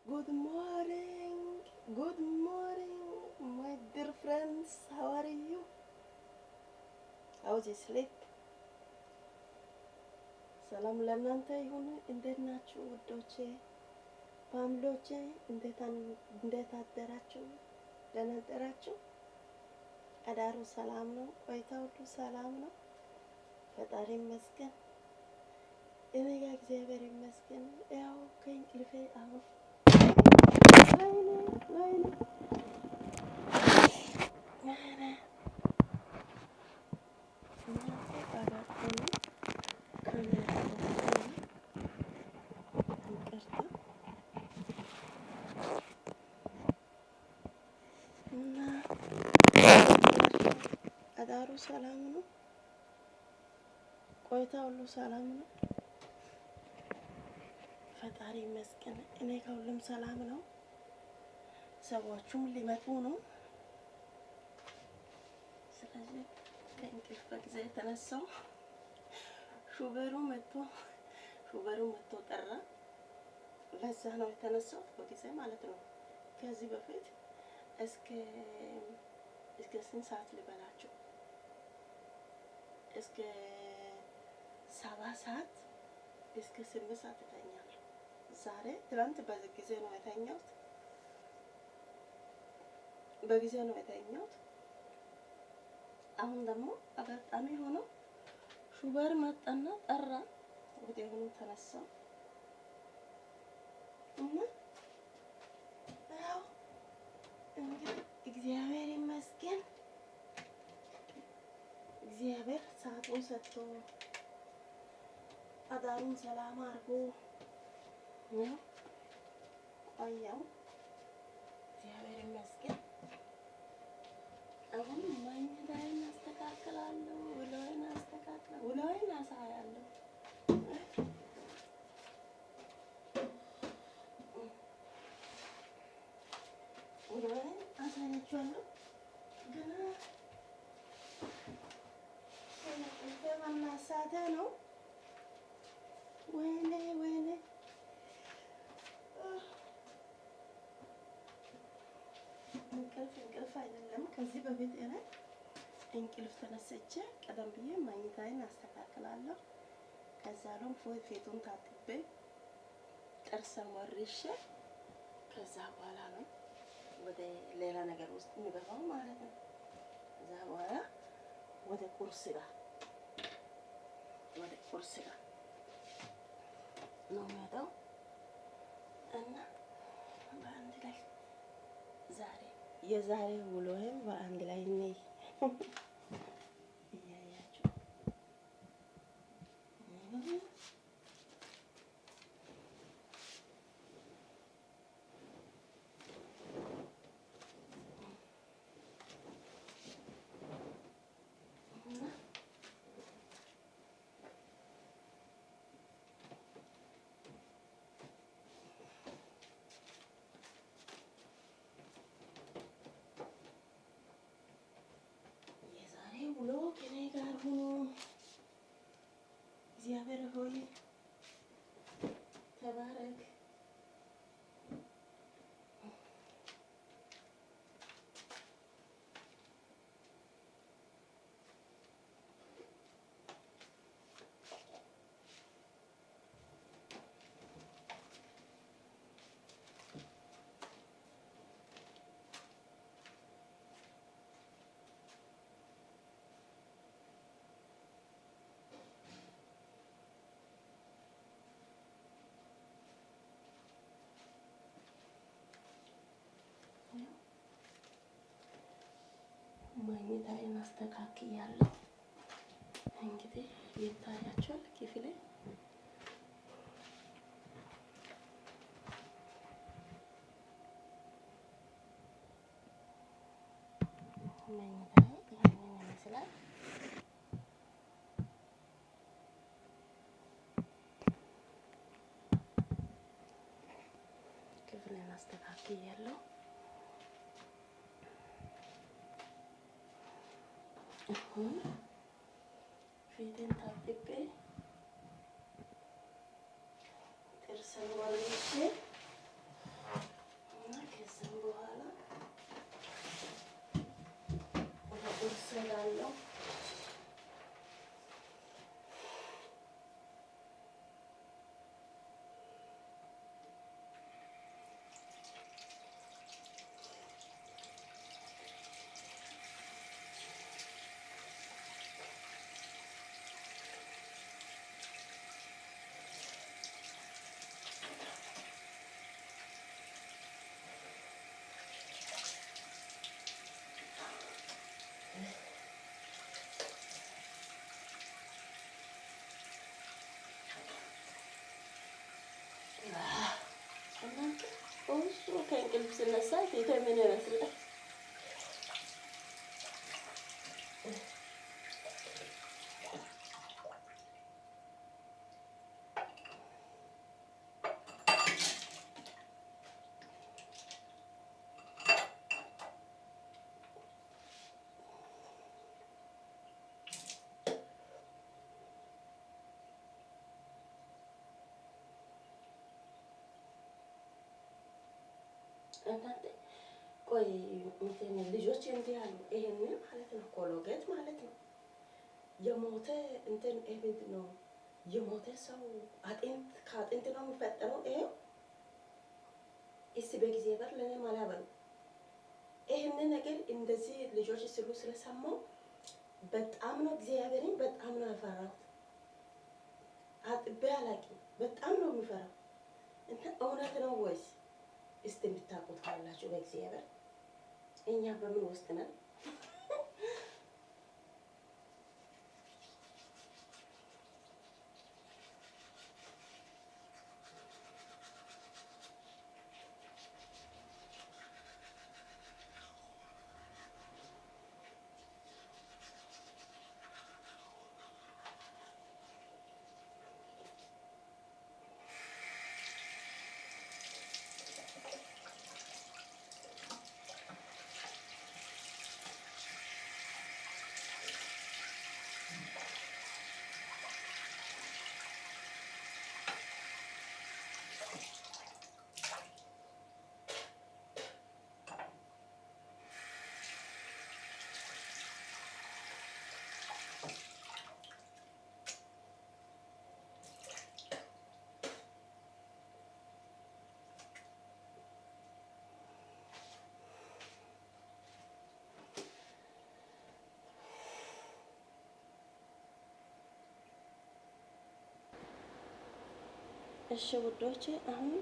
Good morning, my dear friends. How are you? How's your sleep? ሰላም ለእናንተ ይሁን። እንዴት ናችሁ ውዶቼ? ፋሚሊዎቼ እንዴት አደራችሁ? ደህና አደራችሁ? አዳሩ ሰላም ነው? ቆይታው ሁሉ ሰላም ነው? ፈጣሪ ይመስገን። እኔ ጋር እግዚአብሔር ይመስገን። ያው ከእንቅልፌ አሁን ወይኔ አዳሩ ሰላም ነው? ቆይታ ሁሉ ሰላም ነው? ፈጣሪ ይመስገን። እኔ ከሁሉም ሰላም ነው። ሰዎቹም ሊመጡ ነው። ስለዚህ ከእንቅልፍ በጊዜ የተነሳው ሹፌሩ መጥቶ ጠራ። ለዛ ነው የተነሳው በጊዜ ማለት ነው። ከዚህ በፊት እስከ ስንት ሰዓት ልበላችሁ? እስከ 7 ሰዓት እስከ 8 ሰዓት እተኛለሁ። ዛሬ ትናንት በዚህ ጊዜ ነው የተኛሁት። በጊዜ ነው የተኛሁት። አሁን ደግሞ አጋጣሚ ሆኖ ሹፌር መጣና ጠራ። ወዲያውኑ ተነሳሁ እና ያው እንግዲህ እግዚአብሔር ይመስገን። እግዚአብሔር ሰዓቱን ሰጥቶ አዳሩን ሰላም አድርጎ ነው ቆየው። እግዚአብሔር ይመስገን። አሁን መኝታዬን አስተካክላለሁ፣ ውሎዬን አሳያለሁ። ውሎዬን አሳያችኋለሁ። ገና መናሳቴ ነው። ወይኔ እንቅልፍ አይደለም። ከዚህ በፊት እንቅልፍ ተነስቼ ቀደም ብዬ መኝታዬን አስተካክላለሁ። ከዛ ነው ፊቱን ታጥቤ ጥርሴን ወርሼ ከዛ በኋላ ነው ወደ ሌላ ነገር ውስጥ የሚገባው ማለት ነው። ከዛ በኋላ ወደ ቁርስ ጋር ነው የምሄደው እና በአንድ ላይ የዛሬ ውሎዬም በአንድ ላይ ነኝ እያያችሁ ውሎ ከኔ ጋር ሁኑ። እግዚአብሔር ሆይ ተባረክ። መኝታዬን አስተካክያለሁ። እንግዲህ ይታያችኋል ክፍሌ መኝታዬ ይሄንን ይመስላል። ክፍሌን አስተካክያለሁ። ፊቴን ታጥቤ ጥርሴን ወርሼ ከእንቅልፍ ስነሳ ፊቴ ምን ይመስላል? እናንተ ቆይ እንትን ልጆች እንዲህ ያሉ ይሄንን ማለት ነው ኮሎጌት ማለት ነው የሞተ እንትን ኤቢድ ነው የሞተ ሰው አጥንት ከአጥንት ነው የሚፈጠረው። ይሄ እስቲ በእግዚአብሔር ለኔ ማላበሉ ይሄንን ነገር እንደዚህ ልጆች ሲሉ ስለሰማው በጣም ነው እግዚአብሔርን በጣም ነው ያፈራሁት። አጥቤ አላውቅም። በጣም ነው የሚፈራው። እና እውነት ነው ወይስ እስቲ የምታውቁት ካላችሁ በእግዚአብሔር እኛ በምን ውስጥ ነን? እሺ ውዶቼ አሁን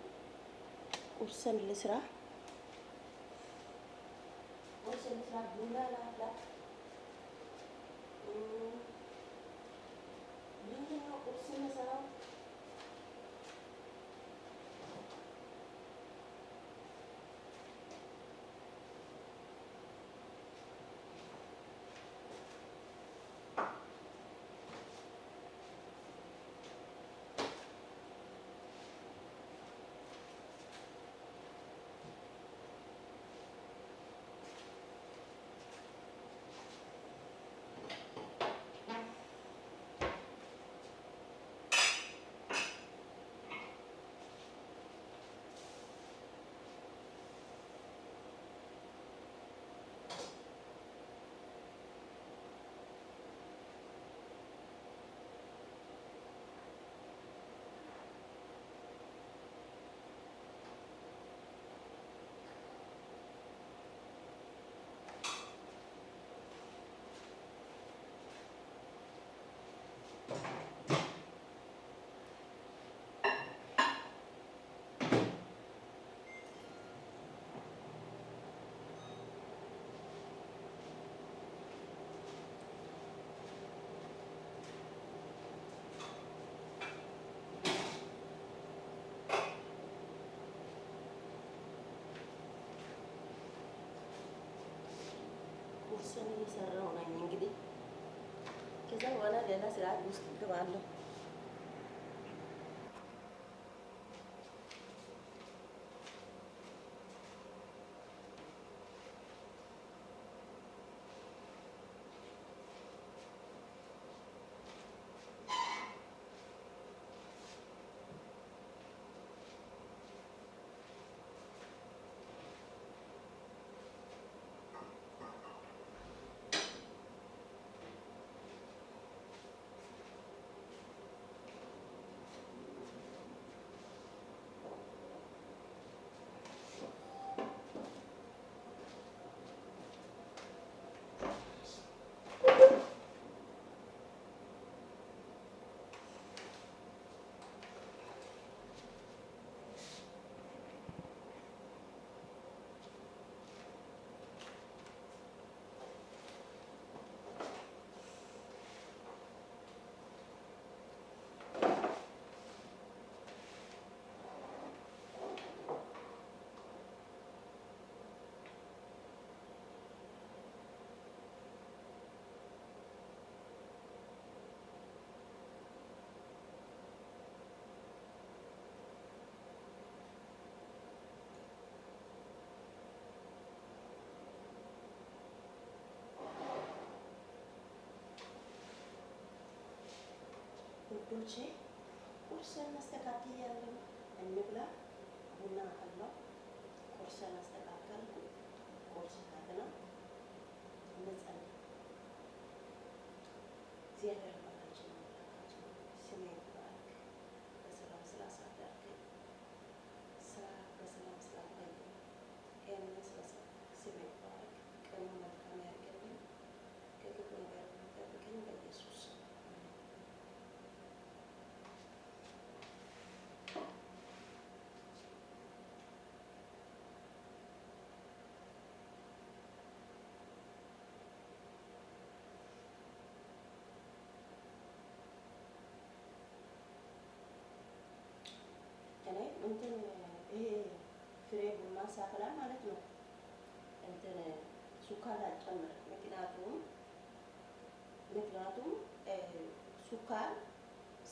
ቁርሰን ልስራ። ቡና ላፍላ። ምንድን ነው ቁርስ የምሰራው? ቁርሴን እየሰራሁ ነኝ እንግዲህ ከዛ በኋላ ሌላ ስራ ውስጥ እገባለሁ። ውዶቼ ቁርስን አስተካክያለሁ። እንብላ። ቡና አለው። ቁርስን አስተካከልኩ። ቁርስ ካልና እንጸልይ። እግዚአብሔር አምላካችን አምላካችን ስሜ ይባረክ። በሰላም ስላሳደርከኝ፣ ስራ በሰላም ስላቆየኝ፣ ጤንነት ስለሰጠኝ ስሜ ይባረክ። ቀኑ መልካም ያድርግልኝ። ከክፉ ነገር ይጠብቀኝ በኢየሱስ ስም። እኔ እንትን ይሄ ፍሬ ቡና ሳፈላ ማለት ነው እንትን ሱካር አልጨምርም። ምክንያቱም ሱካር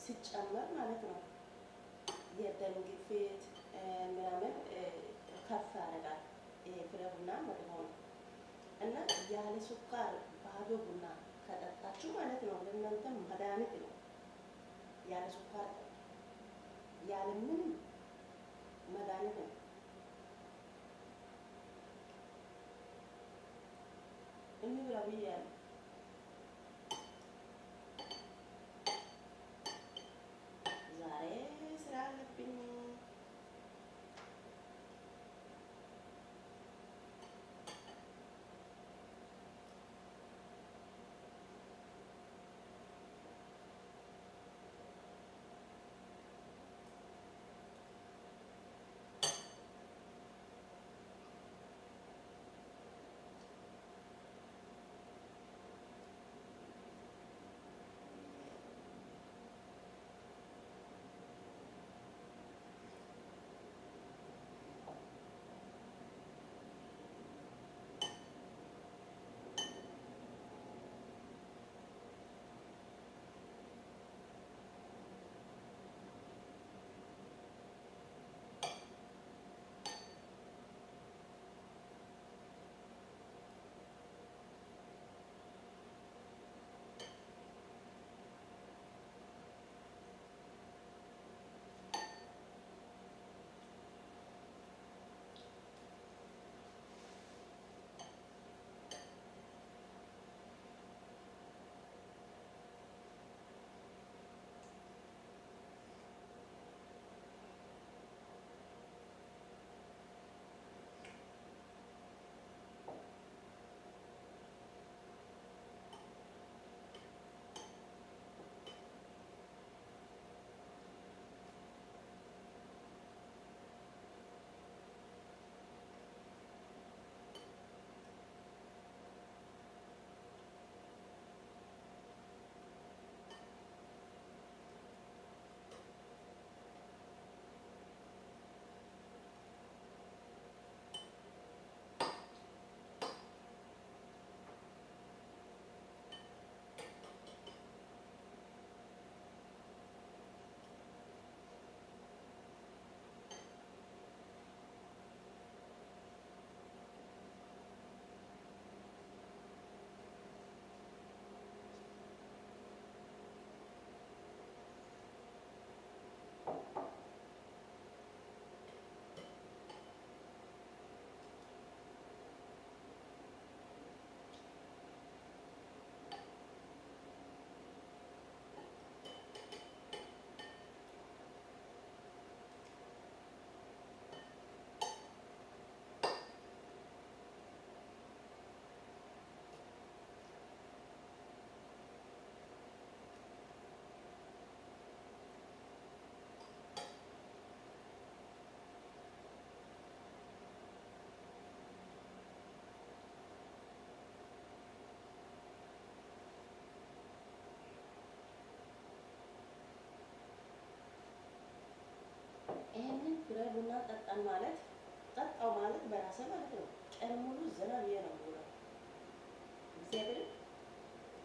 ሲጨመር ማለት ነው የደም ግፊት ምናምን ከፍ ያደርጋል። ይሄ ፍሬ ቡና መጥፎ ነው እና ያለ ሱካር ባዶ ቡና ከጠጣችሁ ማለት ነው ለእናንተ መድኃኒት ነው። ያለ ሱካር ያለ ምንም መድኃኒት ነው። እንብላ ብያለሁ። ዛሬ ስራ አለብኝ። ይሄንን ፍሬ ቡና ጠጣን ማለት ጠጣው ማለት በራሴ ማለት ነው። ቀን ሙሉ ዘና ብዬ ነው የምውለው። እግዚአብሔር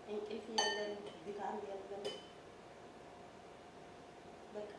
እንቅልፍ የለም፣ ድካም የለም። በቃ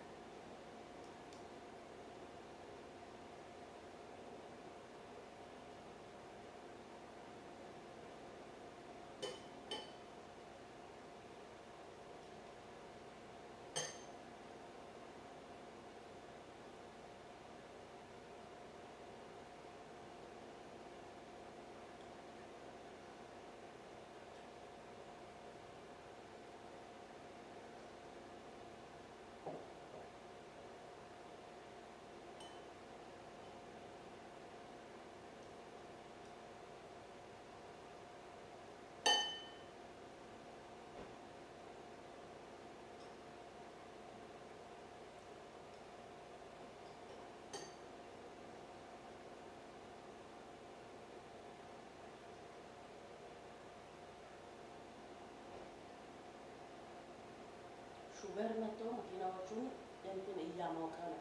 ሞተሮቹን እንትን እያሞቀ ነው።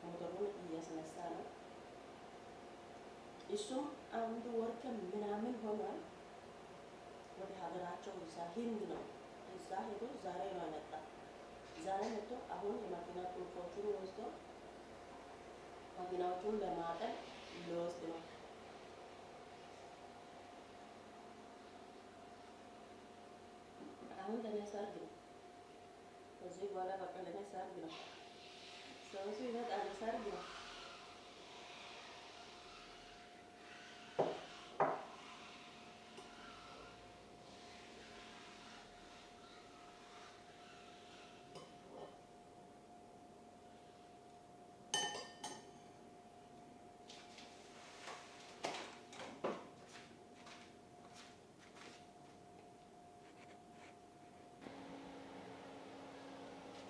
ሞተሩን እያስነሳ ነው። እሱም አንድ ወር ከምናምን ሆኗል። ወደ ሀገራቸው እዛ ሂንድ ነው እዛ ሄዶ ዛሬ ነው የመጣ። ዛሬ መጥቶ አሁን የመኪና ቁልፎቹን ወስዶ መኪናዎቹን ለማጠብ ሊወስድ ነው። አሁን ለኔ ሰርግ ነው። ከዚህ በኋላ በቃ ለኔ ሰርግ ነው። ሰው ይመጣል፣ ሰርግ ነው።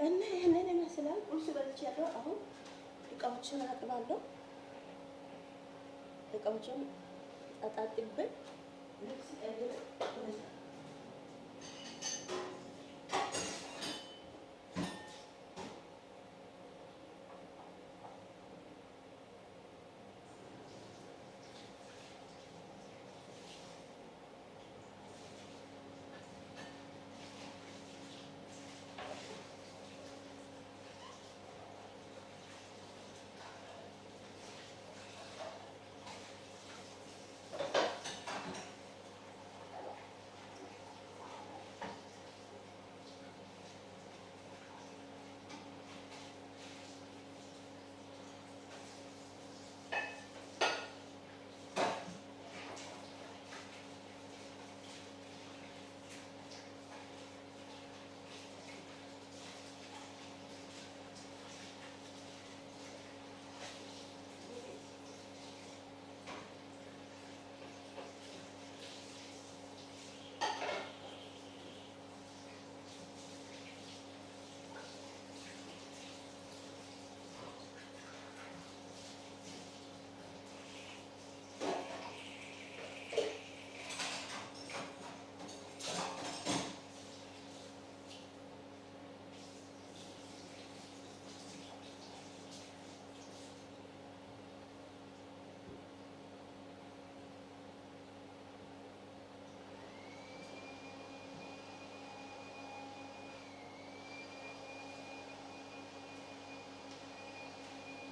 እና ይሄንን ይመስላል። ቁርስ በልቻለሁ። አሁን እቃዎችን አጥባለሁ። እቃዎችን አጣጥቤ ልብስ ቀይሬ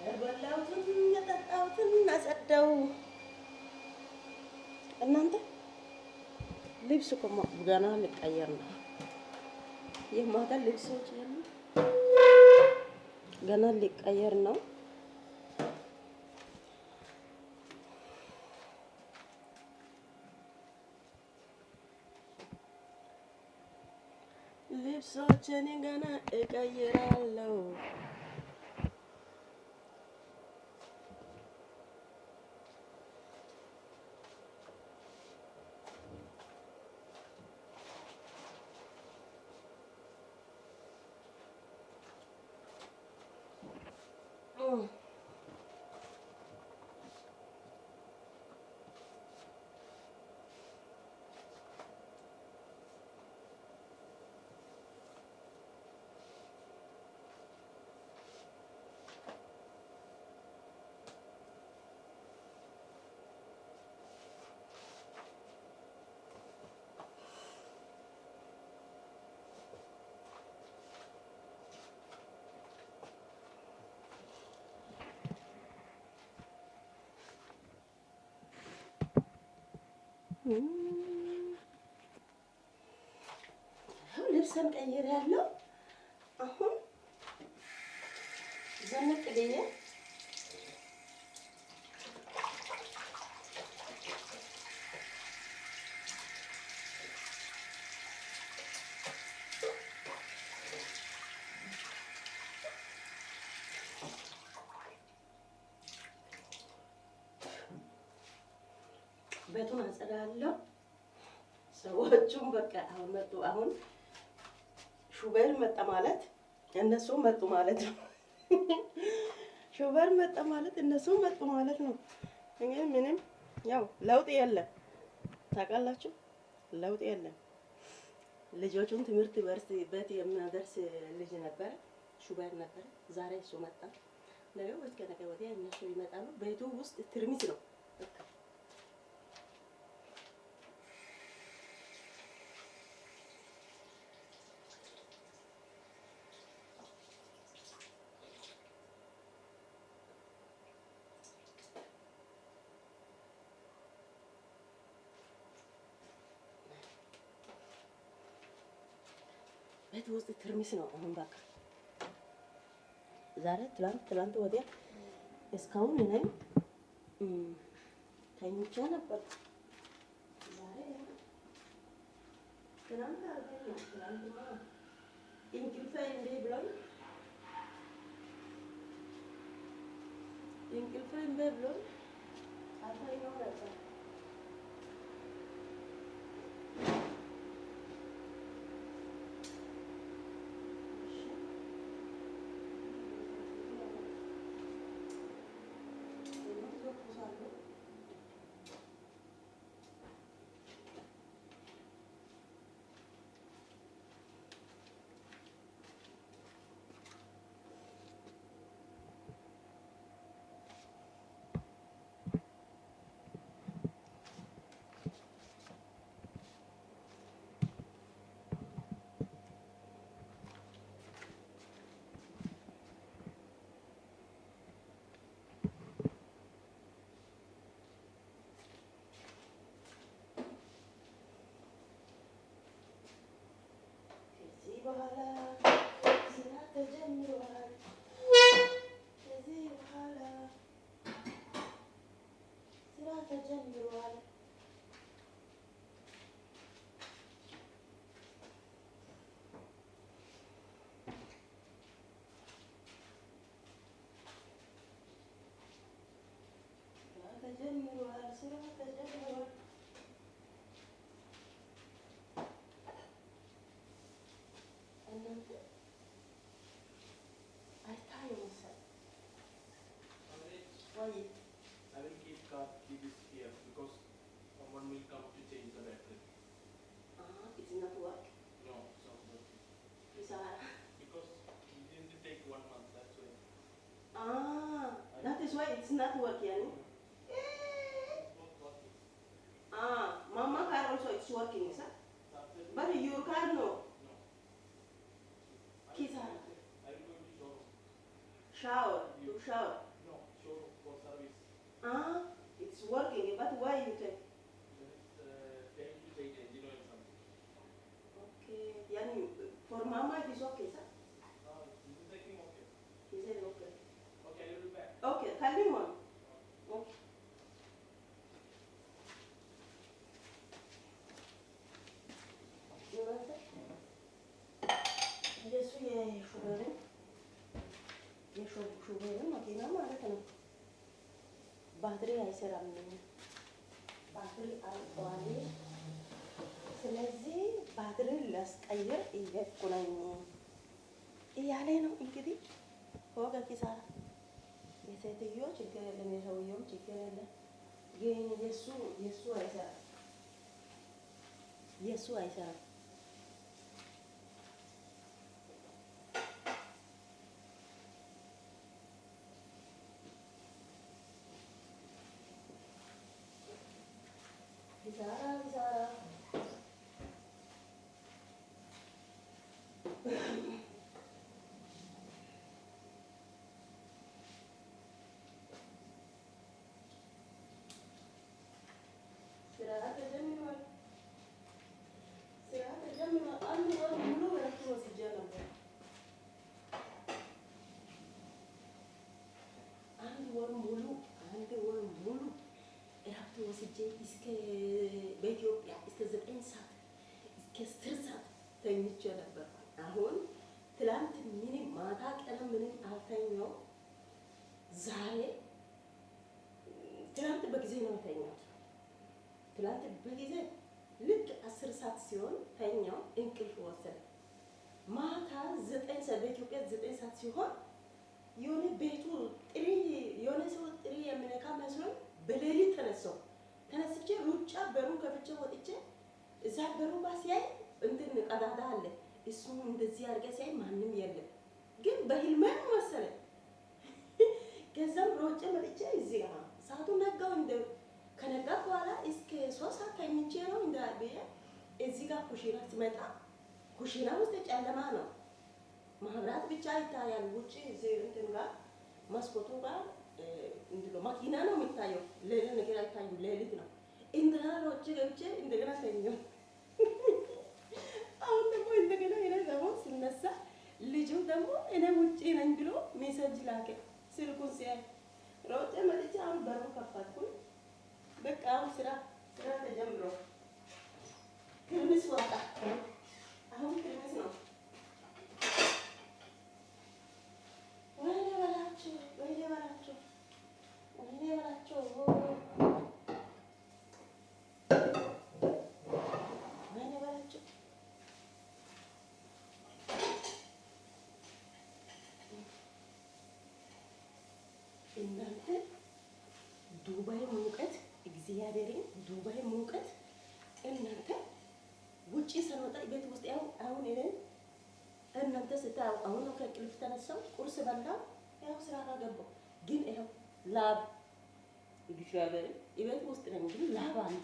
የበላሁትን የጠጣሁትን አጸዳው። እናንተ ልብስ እኮ ገና ሊቀየር ነው። የማታ ልብሶች ገና ሊቀየር ነው። ልብሶችን ገና እቀይራለሁ። ልብስን ቀይሬያለሁ። አሁን ዘንጥ ብዬ ቤቱን አጸዳለሁ። ሰዎቹም በቃ አሁን መጡ። አሁን ሹፌር መጣ ማለት እነሱ መጡ ማለት ነው። ሹፌር መጣ ማለት እነሱ መጡ ማለት ነው። እንግዲህ ምንም ያው ለውጥ የለም። ታውቃላችሁ፣ ለውጥ የለም። ልጆቹን ትምህርት ቤት የሚያደርስ ልጅ ነበር። ሹፌር ነበረ። ዛሬ እሱ መጣ። ነገ ወይ ከነገ ወዲያ እነሱ ይመጣሉ። ቤቱ ውስጥ ትርሚስ ነው። ቤት ውስጥ ትርሚስ ነው። አሁን በቃ ዛሬ ትላንት ወዲያ እስካሁን እኔ ተኝቼ ነበር። ዛሬ ትላንት አልተኛም። ትላንትማ እንቅልፌ እምቢ ብሎኝ አልተኛም ነበር። በኋላ ስራ ተጀምሯል። ከዚህ በኋላ ስራ ተጀምሯል። ስራ ተጀምሯል። እናንተ አይታየው መሰለኝ ወይ? I will keep car keys here because someone will come to change the battery. It's not work. No, it's not working. Because it didn't take 1 month, that's why. That is why it's not working. It's both working. Mama car also it's working, sir. But your car no. No. Kisara. I will go to showroom. Shower. To shower. No, showroom for service. It's working, but why you take? Then it's time to change engine oil something. Okay. Yani for mama it is okay, sir. This is taking okay. He said okay. Okay, I will be back. Okay, tell me one. Okay. የሱ የሹፌርን መኪና ማለት ነው። ባትሪ አይሰራም፣ ባትሪ አልቋል። ስለዚህ ባትሪ ላስቀይር እየሄድኩ ነኝ እያለ ነው እንግዲህ። ወገ ኪሳራ የሴትዮ ችግር የለም፣ የሰውየውም ችግር የለም። ግን የሱ አይሰራም፣ የሱ አይሰራም። ኪሳራ ስራ ተጀምሯል። አንድ ወር ሙሉ እረፍት ወስጄ ነበር። አንድ ወር ሙሉ እረፍት ወስጄ በኢትዮጵያ እስከ 9 ሰዓት እስከ 10 ሰዓት ተኝቼ ነበር። አሁን ትላንት ምንም ማታ ቀን ምንም አልተኛው። ዛሬ ትላንት በጊዜ ነው የተኛሁት። ትላንት በጊዜ ልክ 10 ሰዓት ሲሆን ተኛው፣ እንቅልፍ ወሰደ። ማታ 9 ሰዓት በኢትዮጵያ 9 ሰዓት ሲሆን የሆነ ቤቱ ጥሪ የሆነ ሰው ጥሪ የሚነካ መስሎኝ በሌሊት ተነስቼ ሩጫ በሩን ከፍቼ ወጥቼ እዛ በሩ ባስ ያይ እንትን ቀዳዳ አለ። እሱም እንደዚህ አድርገ ሲያይ ማንም የለም። ግን በህልሜ ነው መሰለኝ። ከዛም ሮጬ መጥቼ እዚህ ጋር ሰዓቱ ነጋው። እንደ ከነጋ በኋላ እስከ 3 ሰዓት ተኝቼ ነው እንደ ብዬ እዚህ ጋር ኩሽና ስመጣ ኩሽና ውስጥ ጨለማ ነው። መብራት ብቻ ይታያል። ውጪ እዚህ እንትን ጋር መስኮቱ ጋር መኪና ነው የሚታየው። ሌላ ነገር አይታዩም። ሌሊት ነው። እንደገና ሮጬ ገብቼ እንደገና ተኛሁ። አሁን ደግሞ እንደገና እኔ ደግሞ ስነሳ ልጁ ደግሞ እኔ ውጪ ነኝ ብሎ ሜሴጅ ላከ። ስልኩን ሲያይ ሮጬ መጥቼ አሁን በሩ ከፈትኩኝ። በቃ አሁን ስራ ተጀምሮ ትርምስ ወጣ። አሁን ትርምስ ነው። ወይኔ በላቸው፣ ወይኔ በላቸው፣ ወይኔ በላቸው፣ ወይኔ በላቸው። እናንተ ዱባይ ሙቀት፣ እግዚአብሔርን ዱባይ ሙቀት። እናንተ ውጪ ስንወጣ ቤት ውስጥ ያው አሁን እኔ እናንተ ስታው አሁን ነው ከእንቅልፍ ተነሳው ቁርስ በላው ያው ስራ ጋር ገባሁ። ግን ይኸው ላብ እግዚአብሔርን ቤት ውስጥ ነኝ፣ ግን ላብ አለ።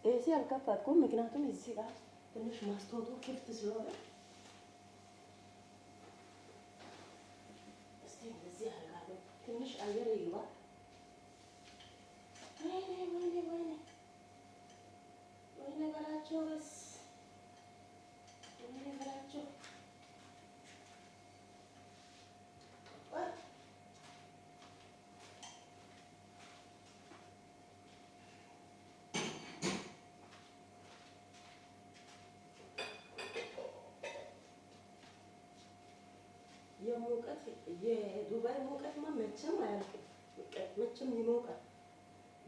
ኤሲ አልከፈትኩም፣ ምክንያቱም እዚህ ጋር ትንሽ ማስታወቱ ክፍት ስለሆነ እስቲ እንደዚህ አደርጋለሁ። ትንሽ አየር ይግባ። ወይኔ ወይኔ ወይኔ ወይኔ በላቸው፣ በስ ወይኔ በላቸው። የሙቀት የዱባይ ሙቀትማ መቼም አያልቅም። መቼም ይሞቃል።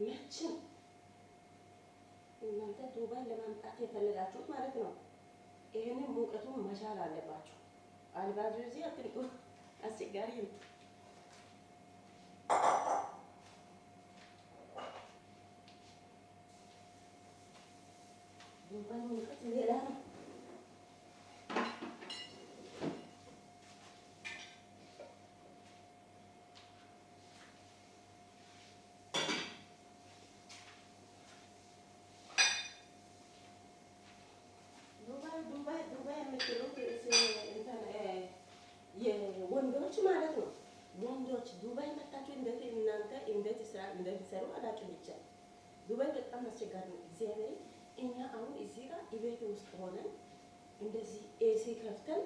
መቼም እናንተ ዱባይ ለማምጣት የፈለጋችሁት ማለት ነው፣ ይሄንን ሙቀቱን መቻል አለባችሁ። አልባዙ እዚህ አትልቁ፣ አስቸጋሪ ነው። ዱባይ ሙቀት ሌላ ነው። ዱባይ የምትሉት የወንዶች ማለት ነው። ወንዶች ዱባይ መታችሁ እንዴት ስራ እንደሚሰሩ አላውቅም። ብቻ ዱባይ በጣም አስቸጋሪ ነው። እግዚአብሔር እኛ አሁን እዚህ ጋር ቤት ውስጥ ሆነን እንደዚህ ኤሲ ከፍተን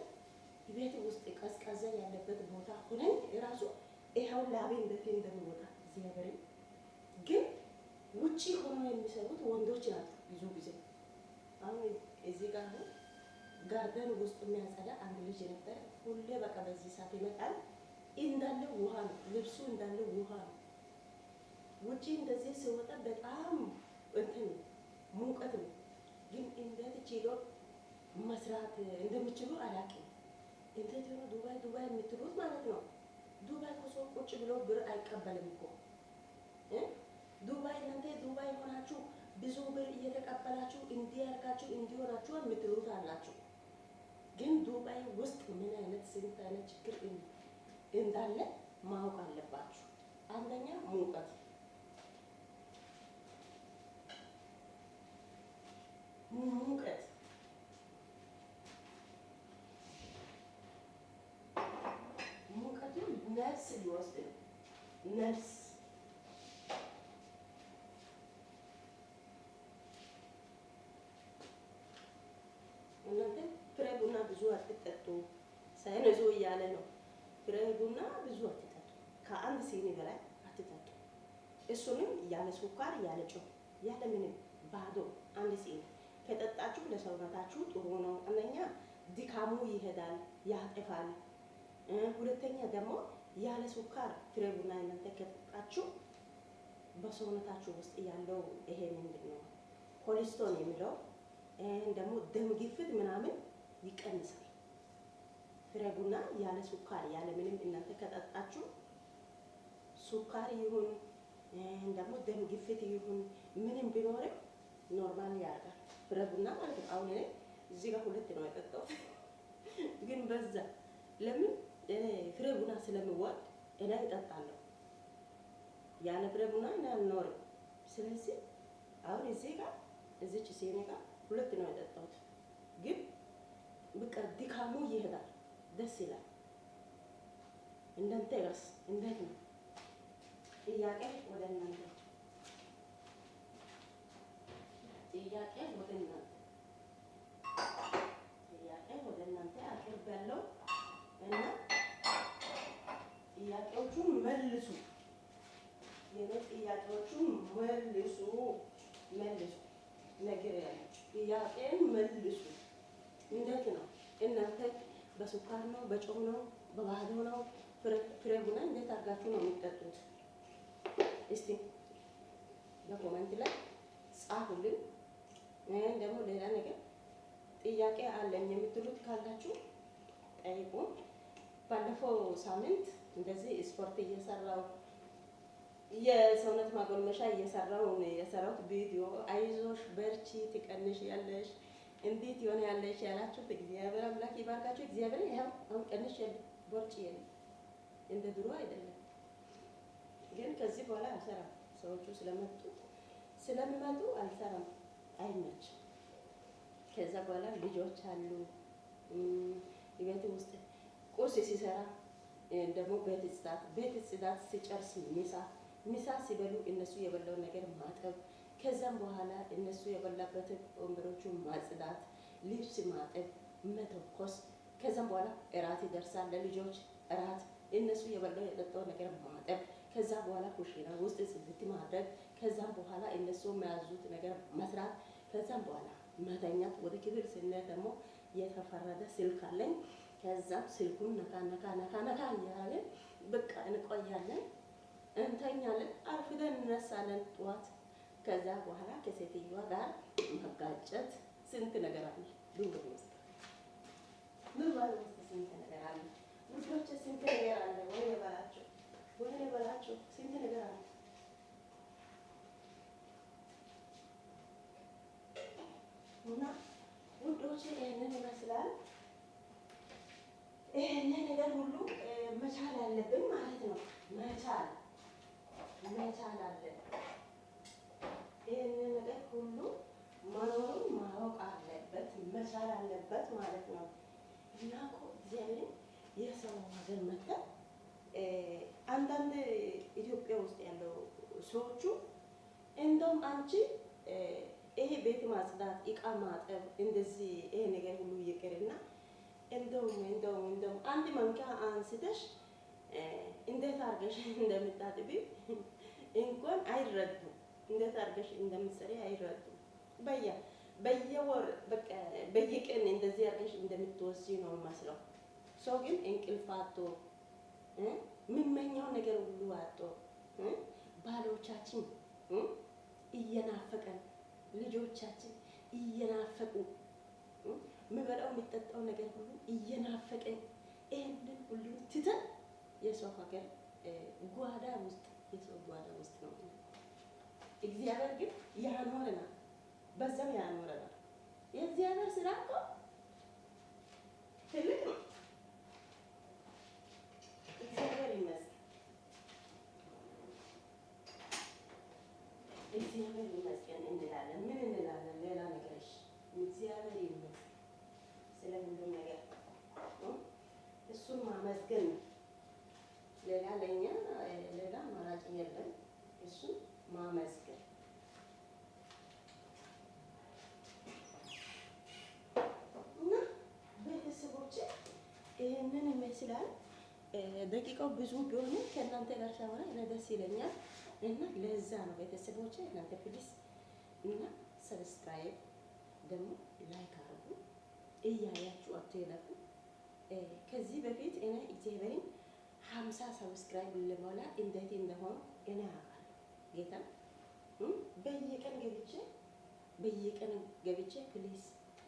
ቤት ውስጥ ቀዝቃዛ ያለበት ቦታ ሆነን ራሱ ይኸው ላቤ እንዴት እንደሚወጣ እግዚአብሔር። ግን ውጪ ሆኖ የሚሰሩት ወንዶች ናቸው ብዙ ጊዜ። አሁን እዚህ ጋር ጋርደን ውስጥ የሚያጸዳ አንድ ልጅ ነበር። ሁሌ በቃ በዚህ ሰዓት ይመጣል። እንዳለ ውሃ ነው፣ ልብሱ እንዳለ ውሃ ነው። ውጪ እንደዚህ ሲወጣ በጣም እንትን ሙቀት ነው። ግን እንዴት ችሎ መስራት እንደሚችሉ አላውቅም። እንዴት ነው ዱባይ የምትሉት ማለት ነው። ዱባይ ኮሶ ቁጭ ብሎ ብር አይቀበልም እኮ ዱባይ። እናንተ ዱባይ ሆናችሁ ብዙ ብር እየተቀበላችሁ እንዲያርጋችሁ እንዲሆናችሁ የምትሉት አላችሁ። ግን ዱባይ ውስጥ ምን አይነት ስንት አይነት ችግር እንዳለ ማወቅ አለባችሁ። አንደኛ ሙቀት፣ ሙቀቱ ነፍስ ሊወስድ ነው። ነፍስ እናንተ ፍሬ ቡና ብዙ አትጠጡ፣ ሳይነሱ እያለ ነው። ፍሬ ቡና ብዙ አትጠጡ፣ ከአንድ ሲኒ በላይ አትጠጡ። እሱንም ያለ ስኳር ያለ ጨው ያለ ምንም ባዶ አንድ ሲኒ ከጠጣችሁ ለሰውነታችሁ ጥሩ ነው። አንደኛ ድካሙ ይሄዳል፣ ያጠፋል። ሁለተኛ ደግሞ ያለ ስኳር ፍሬ ቡና እናንተ ከጠጣችሁ በሰውነታችሁ ውስጥ ያለው ይሄ ምንድን ነው ኮሌስትሮል የሚለው ደግሞ ደም ግፊት ምናምን ይቀንሳል። ፍሬ ቡና ያለ ስኳር ያለ ምንም እናንተ ከጠጣችሁ ስኳር ይሁን ደግሞ ደም ግፊት ይሁን ምንም ቢኖርም ኖርማል ያደርጋል ፍሬ ቡና ማለት ነው። አሁን እኔ እዚህ ጋር 2 ነው የጠጣሁት፣ ግን በዛ ለምን ፍሬ ቡና ስለምወድ እኔ እጠጣለሁ። ያለ ፍሬ ቡና እኔ አልኖርም። ስለዚህ አሁን እዚህ ጋር እዚች ሲኒ ጋር ሁለት ነው የጠጣሁት፣ ግን በቃ ድካሙ ይሄዳል፣ ደስ ይላል። እንደንተ ጋርስ እንዴት ነው? ጥያቄ ወደ እናንተ አቅርቤያለሁ እና ጥያቄዎቹን መልሱ። የኔ ጥያቄዎቹን መልሱ ነገር ያለ ጥያቄን መልሱ። እንዴት ነው እናንተ በስኳር ነው በጨው ነው በባህዶ ነው ፍሬ ቡና እንዴት አድርጋችሁ ነው የሚጠጡት? እስቲ በኮሜንት ላይ ጻፉልን። ደግሞ ሌላ ነገር ጥያቄ አለኝ የምትሉት ካላችሁ ጠይቁ። ባለፈው ሳምንት እንደዚህ ስፖርት እየሰራው የሰውነት ማጎልመሻ የሰራሁት ቪዲዮ አይዞሽ በርቺ ትቀንሽ ያለሽ እንዴት ይሆነ ያለሽ ያላችሁት እግዚአብሔር አምላክ ይባርካችሁ። እግዚአብሔር ይሄው አሁን ቀንሽ ቦርጭ የለም እንደ ድሮ አይደለም። ግን ከዚህ በኋላ አልሰራም። ሰዎቹ ስለሚመጡ አልሰራም፣ አይመችም። ከዛ በኋላ ልጆች አሉ ቤት ውስጥ ቁርስ ሲሰራ ደግሞ ቤት ጽዳት ሲጨርስ ምሳ ሲበሉ እነሱ የበላውን ነገር ማጠብ፣ ከዛም በኋላ እነሱ የበላበትን ወንበሮቹን ማጽዳት፣ ልብስ ማጠብ፣ መተኮስ፣ ከዛም በኋላ እራት ይደርሳል። ለልጆች እራት እነሱ የበላው የጠጣው ነገር ማጠብ፣ ከዛ በኋላ ኩሽና ውስጥ ጽድት ማድረግ፣ ከዛም በኋላ እነሱ የሚያዙት ነገር መስራት፣ ከዛም በኋላ መተኛት። ወደ ክፍል ስንሄድ ደግሞ የተፈረደ ስልክ አለኝ። ከዛም ስልኩን ነካ እያለን በቃ እንቆያለን፣ እንተኛለን፣ አርፍደን እንነሳለን ጠዋት። ከዛ በኋላ ከሴትዮዋ ጋር መጋጨት፣ ስንት ነገር አለ። ዱንገር ውስጥ ስንት ነገር አለ። ልጆች ስንት ነገር አለ። ወይ የበላቸው ስንት ነገር አለ። እና ውዶች ይህንን ይመስላል። ይህንን ነገር ሁሉ መቻል አለብን ማለት ነው። መቻል አለብን። ይህንን ነገር ሁሉ መኖሩን ማወቅ አለበት፣ መቻል አለበት ማለት ነው። እና እኮ እግዚአብሔር የሰው ሀገር መጥተን አንዳንድ ኢትዮጵያ ውስጥ ያለው ሰዎቹ እንደውም አንቺ ይሄ ቤት ማጽዳት፣ እቃ ማጠብ፣ እንደዚህ ይሄ ነገር ሁሉ ይቅርና እንደውም አንድ ማንኪያ አንስተሽ እንዴት አድርገሽ እንደምታጥቢ እንኳን አይረዱም። እንዴት አድርገሽ እንደምትሰሪ አይረዱም። በየወር በቃ በየቀን እንደዚህ አድርገሽ እንደምትወስጂ ነው የሚመስለው። ሰው ግን እንቅልፍ አጥቶ የምመኘው ነገር ሁሉ አጥቶ ባሎቻችን እየናፈቀን ልጆቻችን እየናፈቁ ምበላው የሚጠጣው ነገር ሁሉ እየናፈቀን ይህንን ሁሉ ትተን የሰው ሀገር ጓዳ ውስጥ ነው። እግዚአብሔር ግን ያኖረናል፣ በዛም ያኖረናል። የእግዚአብሔር ስራ እኮ ትልቅ ነው። እግዚአብሔር ይመስገን፣ እግዚአብሔር ይመስገን እንላለን። ምን እንላለን? ሌላ ነገርሽ እግዚአብሔር ይመስገን ስለሁሉም ነገር እሱን ማመስገን ነው። ሌላ ለኛ ሌላ አማራጭ የለም። እሱን ማመስገን እና ቤተሰቦቼ ይህንን ይመስላል። ደቂቃው ብዙ ቢሆንም ከእናንተ ጋር ሳወራ ደስ ይለኛል እና ለዛ ነው ቤተሰቦቼ። እናንተ ፕሊስ እና ሰብስክራይብ ደግሞ ላይክ አድርጉ፣ እያያችሁ አትለፉ። ከዚህ በፊት እኔ እግዚአብሔርን 50 ሰብስክራይብ ልሞላ እንዴት እንደሆነ እኔ አውቃለሁ። ጌታ በየቀን ገብቼ ፕሊዝ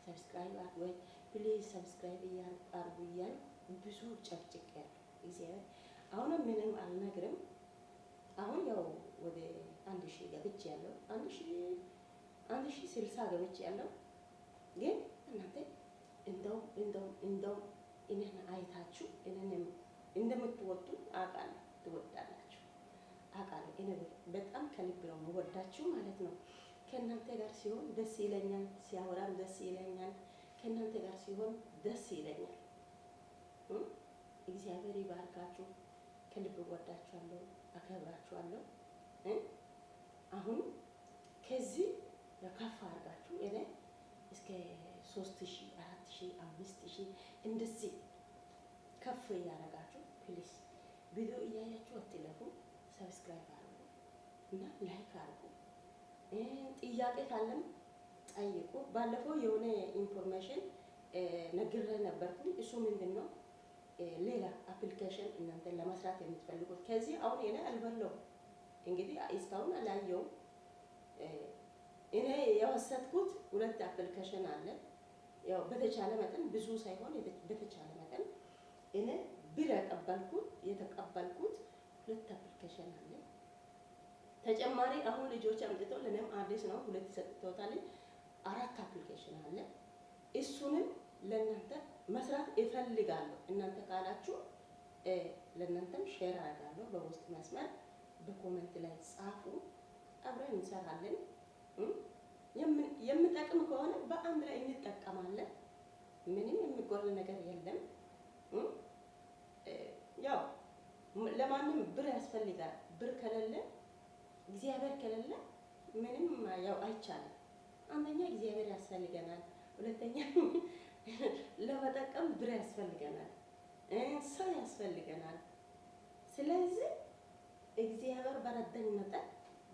ሰብስክራይብ አድርጉ፣ ፕሊዝ ሰብስክራይብ አድርጉ እያልኩ ብዙ ጨቅጭቄያለሁ። እግዚአብሔር አሁንም ምንም አልነግርም። አሁን ያው ወደ 1000 ገብቻለሁ፣ 1060 ገብቻለሁ። ግን እናንተ እንደው እኔን አይታችሁ እኔን እንደምትወዱ አውቃለሁ፣ ትወዳላችሁ አውቃለሁ። እኔ በጣም ከልብ ነው የምወዳችሁ ማለት ነው። ከእናንተ ጋር ሲሆን ደስ ይለኛል፣ ሲያወራም ደስ ይለኛል። ከእናንተ ጋር ሲሆን ደስ ይለኛል። እግዚአብሔር ይባርካችሁ። ከልብ ወዳችኋለሁ፣ አከብራችኋለሁ። አሁን ከዚህ ከፍ አድርጋችሁ እኔ እስከ 3000፣ 4000፣ 5000 እንደዚህ ከፍ እያደረጋችሁ ፕሊስ ቪዲዮ እያያችሁ አትለፉ። ሰብስክራይብ አድርጉ እና ላይክ አድርጉ። ጥያቄ ካለም ጠይቁ። ባለፈው የሆነ ኢንፎርሜሽን ነግሬ ነበርኩኝ። እሱ ምንድን ነው? ሌላ አፕሊኬሽን እናንተን ለመስራት የምትፈልጉት ከዚህ አሁን እኔ አልበላሁም እንግዲህ እስካሁን አላየውም። እኔ የወሰድኩት 2 አፕሊኬሽን አለ። ያው በተቻለ መጠን ብዙ ሳይሆን በተቻለ መጠን እኔ ብር የተቀበልኩት 2 አፕሊኬሽን አለ። ተጨማሪ አሁን ልጆች አምጥተው ለኔም አዲስ ነው 2 ሰጥተውታል። 4 አፕሊኬሽን አለ። እሱንም ለእናንተ መስራት እፈልጋለሁ። እናንተ ካላችሁ ለእናንተም ሼር አደርጋለሁ። በውስጥ መስመር በኮሜንት ላይ ጻፉ፣ አብረን እንሰራለን። የምጠቅም ከሆነ በአንድ ላይ እንጠቀማለን። ምንም የሚጎል ነገር የለም። ያው ለማንም ብር ያስፈልጋል። ብር ከሌለ እግዚአብሔር ከሌለ ምንም ያው አይቻልም። አንደኛ እግዚአብሔር ያስፈልገናል፣ ሁለተኛ ለመጠቀም ብር ያስፈልገናል፣ ሰው ያስፈልገናል። ስለዚህ እግዚአብሔር በረዳኝ መጠን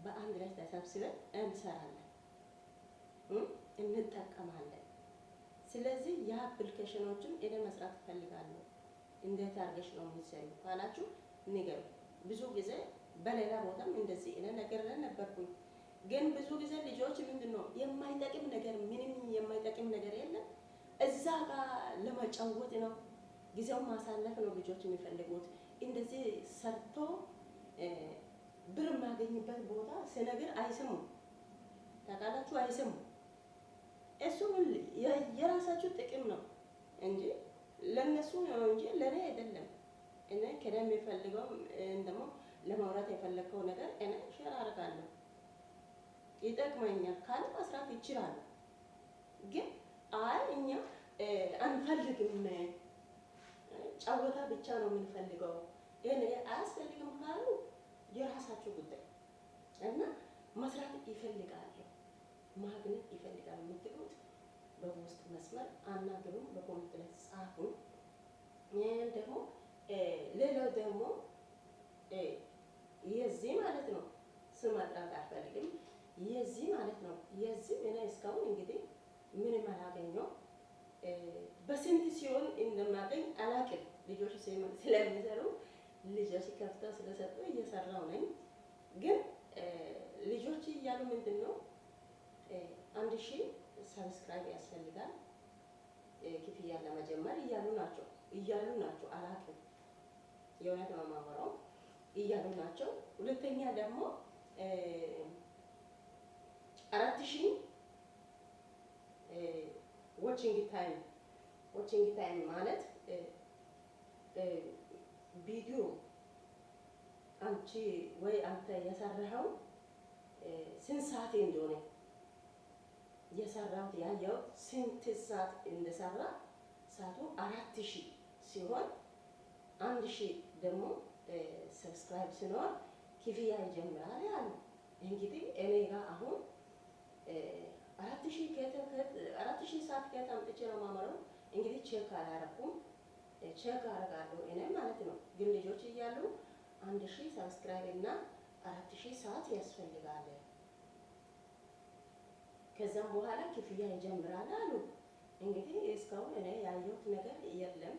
በአንድ ላይ ተሰብስበን እንሰራለን፣ እንጠቀማለን። ስለዚህ የአፕሊኬሽኖችን እኔ መስራት እፈልጋለሁ። እንዴት አድርገሽ ነው የምትሰሪው ካላችሁ ንገሩ። ብዙ ጊዜ በሌላ ቦታም እንደዚህ እኔ ነገር ነበርኩኝ። ግን ብዙ ጊዜ ልጆች ምንድን ነው የማይጠቅም ነገር ምንም የማይጠቅም ነገር የለም እዛ ጋር ለመጫወት ነው፣ ጊዜውን ማሳለፍ ነው ልጆች የሚፈልጉት። እንደዚህ ሰርቶ ብር የማገኝበት ቦታ ስነግር አይሰሙም። ታውቃላችሁ፣ አይሰሙም። እሱ የራሳችሁ ጥቅም ነው እንጂ ለነሱ ነው እንጂ ለኔ አይደለም። እኔ ከኔ የሚፈልገው ደግሞ ለማውራት የፈለከው ነገር እኔ ሼር አደርጋለሁ፣ ይጠቅመኛል ካለ መስራት ይችላል። ግን አይ እኛ አንፈልግም፣ ጨዋታ ብቻ ነው የምንፈልገው፣ እኔ አያስፈልግም ካሉ የራሳቸው ጉዳይ እና መስራት ይፈልጋሉ፣ ማግኘት ይፈልጋሉ የምትሉት በውስጥ መስመር አናግሩም፣ በኮሜንት ላይ ጻፉ። ደግሞ ሌላው ደግሞ የዚህ ማለት ነው ስም መጥራት አልፈልግም። የዚህ ማለት ነው የዚህ እኔ እስካሁን እንግዲህ ምንም አላገኘው። በስንት ሲሆን እንደማገኝ አላውቅም። ልጆች ስለሚሰሩ ልጆች ከፍተው ስለሰጡ እየሰራው ነኝ። ግን ልጆች እያሉ ምንድን ነው 1000 ሰብስክራይብ ያስፈልጋል ክፍያ ለመጀመር እያሉ ናቸው። አላውቅም፣ የእውነት ነው የማወራው፣ እያሉ ናቸው። ሁለተኛ ደግሞ 4000 ዋቺንግ ታይም ማለት ቪዲዮ አንቺ ወይ አንተ የሰራኸው ስንት ሰዓት እንደሆነ የሰራሁት ያየሁት ስንት ሰዓት እንደሰራ ሰዓቱ 4000 ሲሆን 1000 ደግሞ ሰብስክራይብ ሲኖር ክፍያ ይጀምራል ያሉ። እንግዲህ እኔ ጋር አሁን 4000 ሰዓት ከየት አምጥቼ ነው የማመራው? እንግዲህ ቼክ አላረኩም፣ ቼክ አደርጋለሁ እኔ ማለት ነው። ግን ልጆች እያሉ 1000 ሰብስክራይብ እና 4000 ሰዓት ያስፈልጋል፣ ከዛም በኋላ ክፍያ ይጀምራል አሉ። እንግዲህ እስካሁን እኔ ያየሁት ነገር የለም፣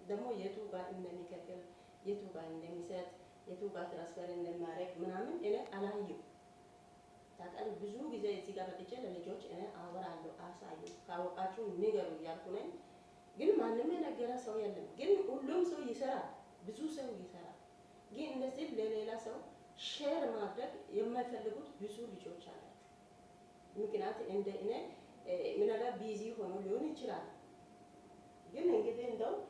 ደግሞ የቱ ጋር እንደሚከፍል የቱ ጋር እንደሚሰጥ የቱ ጋር ትራንስፈር እንደማድረግ ምናምን እኔ አላየሁም። ታውቃለህ፣ ብዙ ጊዜ እዚህ ጋር መጥቼ ለልጆች እኔ አወራለሁ፣ አሳዩ፣ ካወቃችሁ ንገሩ እያልኩ ነኝ። ግን ማንም የነገረ ሰው የለም። ግን ሁሉም ሰው ይሰራል፣ ብዙ ሰው ይሰራል። ግን እነዚህ ለሌላ ሰው ሼር ማድረግ የማይፈልጉት ብዙ ልጆች አላቸው። ምክንያት እንደ እኔ ምናልባት ቢዚ ሆኖ ሊሆን ይችላል። ግን እንግዲህ እንደውም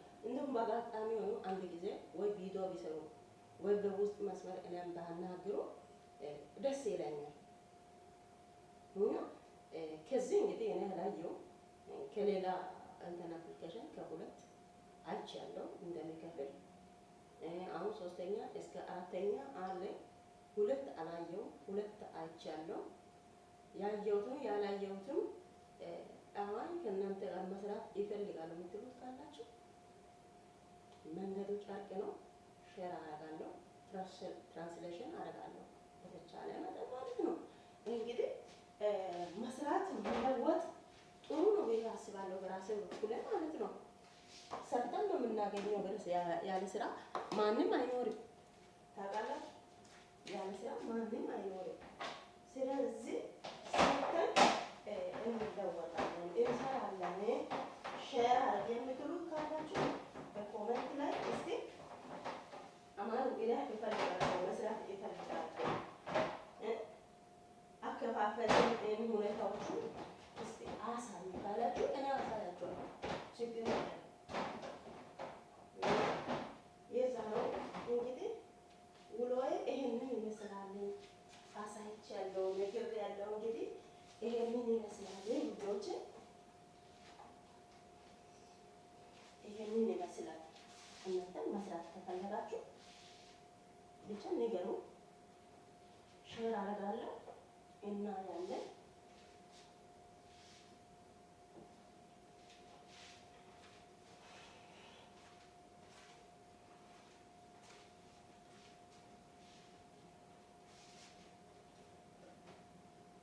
በአጋጣሚ ሆኖ አንድ ጊዜ ወይ ቪዲዮ ቢሰሩ ወይ በውስጥ መስመር እኔም ባናግሩ ደስ ይለኛል። እና ከዚህ እንግዲህ እኔ ያላየው ከሌላ እንትን አፕሊኬሽን ከሁለት አይቻለሁ እንደሚከፍል አሁን ሶስተኛ እስከ አራተኛ አለ። ሁለት አላየው፣ ሁለት አይቻለሁ። ያየሁትም ያላየሁትም አሁን ከእናንተ ጋር መስራት ይፈልጋሉ የምትሉት ካላችሁ መንገዱ ጨርቅ ነው። ሼር አደርጋለሁ፣ ትራንስሌሽን አደርጋለሁ በተቻለ መጠን ማለት ነው። እንግዲህ መስራት መለወጥ ጥሩ ነው ብዬ አስባለሁ በራሴ በኩል ማለት ነው። ሰርተን ነው የምናገኘው። ያለ ስራ ማንም አይኖርም። ታውቃላችሁ፣ ያለ ስራ ማንም አይኖርም። ስለዚህ ሰርተን እንለወጣለን፣ እንሰራለን። ሼር አድርግ የምትሉት ካላችሁ በኮሜንት ላይ እስቲ አማን ኢላ ይፈልጋል መስራት ይፈልጋል አከፋፈልን ሁኔታዎቹ እስቲ አሳዩ ካላችሁ እኔ አሳያችኋለሁ። ችግር የለም። የዛሬው እንግዲህ ውሎዬ ይሄንን ይመስላል። አሳይቻለሁ፣ ነግሬያለሁ። እንግዲህ ይሄንን ይመስላል ልጆቼ፣ ይሄንን ይመስላል። እናንተም መስራት ከፈለጋችሁ ብቻ ንገሩ፣ ሼር አደርጋለሁ እና ያለን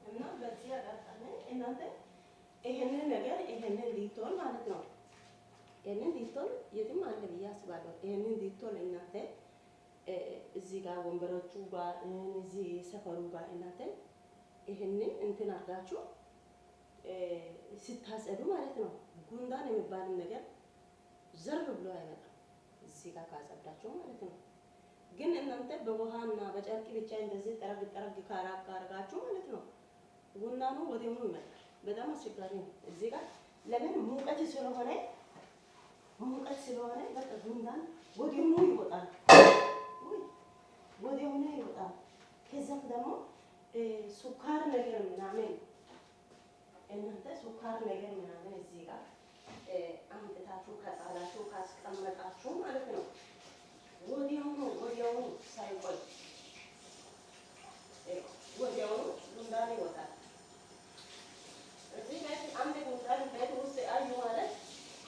እና በዚህ አጋጣሚ እናንተ ይሄንን ነገር ይሄንን ዲቶል ማለት ነው። ይሄንን ዲቶል የትም አለ ብዬ አስባለሁ። ይሄንን ዲቶል እናንተ እዚህ ጋር ወንበሮቹ ጋር እዚህ ሰፈሩ ጋር እናንተ ይሄንን እንትን አድርጋችሁ ስታጸዱ ማለት ነው ጉንዳን የሚባል ነገር ዘር ብሎ አይመጣም እዚህ ጋር ካጸዳችሁ ማለት ነው። ግን እናንተ በውሃና በጨርቅ ብቻ እንደዚህ ጠረግ ጠረግ ካረጋችሁ ማለት ነው ጉንዳኑ ወዲያውኑ ይመጣል። በጣም አስቸጋሪ ነው። እዚህ ጋር ለምን ሙቀት ስለሆነ በቃ ጉንዳን ወዲያውኑ ይወጣል፣ ወዲያውኑ ይወጣል። ከዛም ደግሞ ሱካር ነገር ምናምን እናንተ ሱካር ነገር ምናምን እዚህ ጋር አምጥታችሁ ከጣላችሁ ካስቀመጣችሁ ማለት ነው ወዲያውኑ ሳይቆይ ወዲያውኑ ጉንዳን ይወጣል። እዚህ ቤት አንድ ጉንዳን ቤት ውስጥ አዩ ማለት